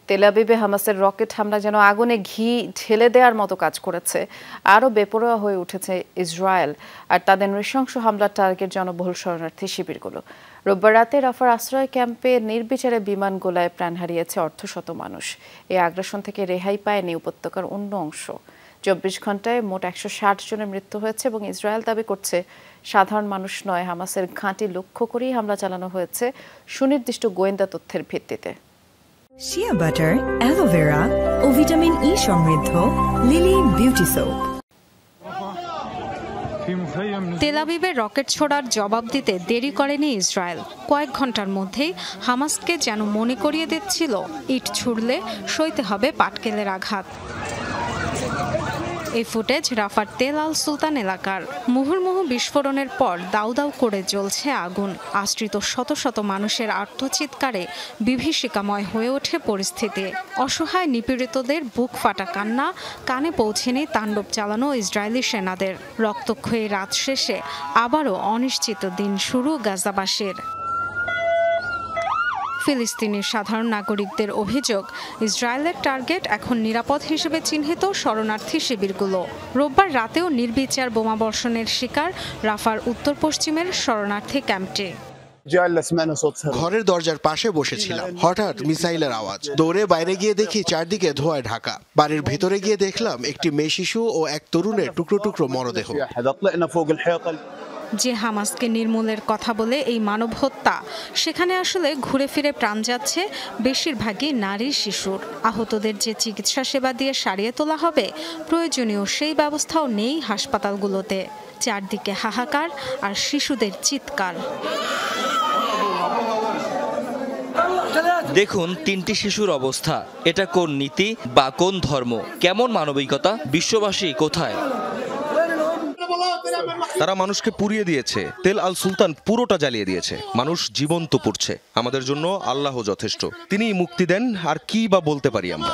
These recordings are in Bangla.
তেল আবিবে হামাসের রকেট হামলা যেন আগুনে ঘি ঢেলে দেওয়ার মতো কাজ করেছে। আরও বেপরোয়া হয়ে উঠেছে ইসরায়েল আর তাদের নৃশংস হামলার টার্গেট জনবহুল শরণার্থী শিবিরগুলো। রোববার রাতে রাফার আশ্রয় ক্যাম্পে নির্বিচারে বিমান গোলায় প্রাণ হারিয়েছে অর্ধশত মানুষ। এই আগ্রাসন থেকে রেহাই পায়নি উপত্যকার অন্য অংশ। 24 ঘন্টায় মোট 160 জনের মৃত্যু হয়েছে এবং ইসরায়েল দাবি করছে সাধারণ মানুষ নয়, হামাসের ঘাঁটি লক্ষ্য করেই হামলা চালানো হয়েছে সুনির্দিষ্ট গোয়েন্দা তথ্যের ভিত্তিতে। শিয়া বাটার, অ্যালোভেরা ও ভিটামিন ই সমৃদ্ধ লিলি বিউটি সোপ। তেল আবিবে রকেট ছোড়ার জবাব দিতে দেরি করেনি ইসরায়েল। কয়েক ঘন্টার মধ্যেই হামাসকে যেন মনে করিয়ে দিচ্ছিল ইট ছুড়লে সইতে হবে পাটকেলের আঘাত। এই ফুটেজ রাফার তেল আল সুলতান এলাকার। মুহুর্মুহু বিস্ফোরণের পর দাউ দাউ করে জ্বলছে আগুন। আশ্রিত শত শত মানুষের আর্তচিৎকারে বিভীষিকাময় হয়ে ওঠে পরিস্থিতি। অসহায় নিপীড়িতদের বুক ফাটা কান্না, কানে পৌঁছেনি তাণ্ডব চালানো ইসরায়েলি সেনাদের। রক্তক্ষয়ী রাত শেষে আবারও অনিশ্চিত দিন শুরু গাজাবাসীর। ফিলিস্তিনি সাধারণ নাগরিকদের অভিযোগ, ইসরায়েলের টার্গেট এখন নিরাপদ হিসেবে চিহ্নিত শরণার্থী শিবিরগুলো। রোববার রাতেও নির্বিচার বোমাবর্ষণের শিকার রাফার উত্তর পশ্চিমের শরণার্থী ক্যাম্পটি। ঘরের দরজার পাশে বসেছিলাম, হঠাৎ মিসাইলের আওয়াজ। দৌড়ে বাইরে গিয়ে দেখি চারদিকে ধোঁয়ায় ঢাকা। বাড়ির ভেতরে গিয়ে দেখলাম একটি মেয়ে শিশু ও এক তরুণের টুকরো টুকরো মরদেহ। যে হামাসকে নির্মূলের কথা বলে এই মানব হত্যা, সেখানে আসলে ঘুরে ফিরে প্রাণ যাচ্ছে বেশিরভাগই নারী শিশুর। আহতদের যে চিকিৎসা সেবা দিয়ে সারিয়ে তোলা হবে, প্রয়োজনীয় সেই ব্যবস্থাও নেই হাসপাতালগুলোতে। চারদিকে হাহাকার আর শিশুদের চিৎকার। দেখুন 3টি শিশুর অবস্থা। এটা কোন নীতি বা কোন ধর্ম? কেমন মানবিকতা? বিশ্ববাসী কোথায়? তারা মানুষকে পুড়িয়ে দিয়েছে। তেল আল সুলতান পুরোটা জ্বালিয়ে দিয়েছে। মানুষ জীবন্ত পুড়ছে। আমাদের জন্য আল্লাহ যথেষ্ট, তিনিই মুক্তি দেন। আর কি বা বলতে পারি আমরা?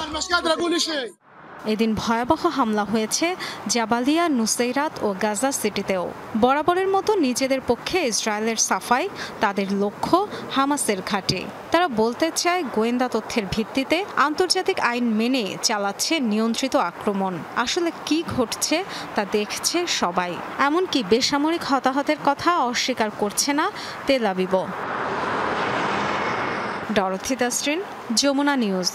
এদিন ভয়াবহ হামলা হয়েছে জাবালিয়া, নুসেইরাত ও গাজা সিটিতেও। বরাবরের মতো নিজেদের পক্ষে ইসরায়েলের সাফাই, তাদের লক্ষ্য হামাসের ঘাঁটি। তারা বলতে চায় গোয়েন্দা তথ্যের ভিত্তিতে আন্তর্জাতিক আইন মেনে চালাচ্ছে নিয়ন্ত্রিত আক্রমণ। আসলে কি ঘটছে তা দেখছে সবাই। এমনকি বেসামরিক হতাহতের কথা অস্বীকার করছে না তেল আবিবও। ডরথি দাসরিন, যমুনা নিউজ।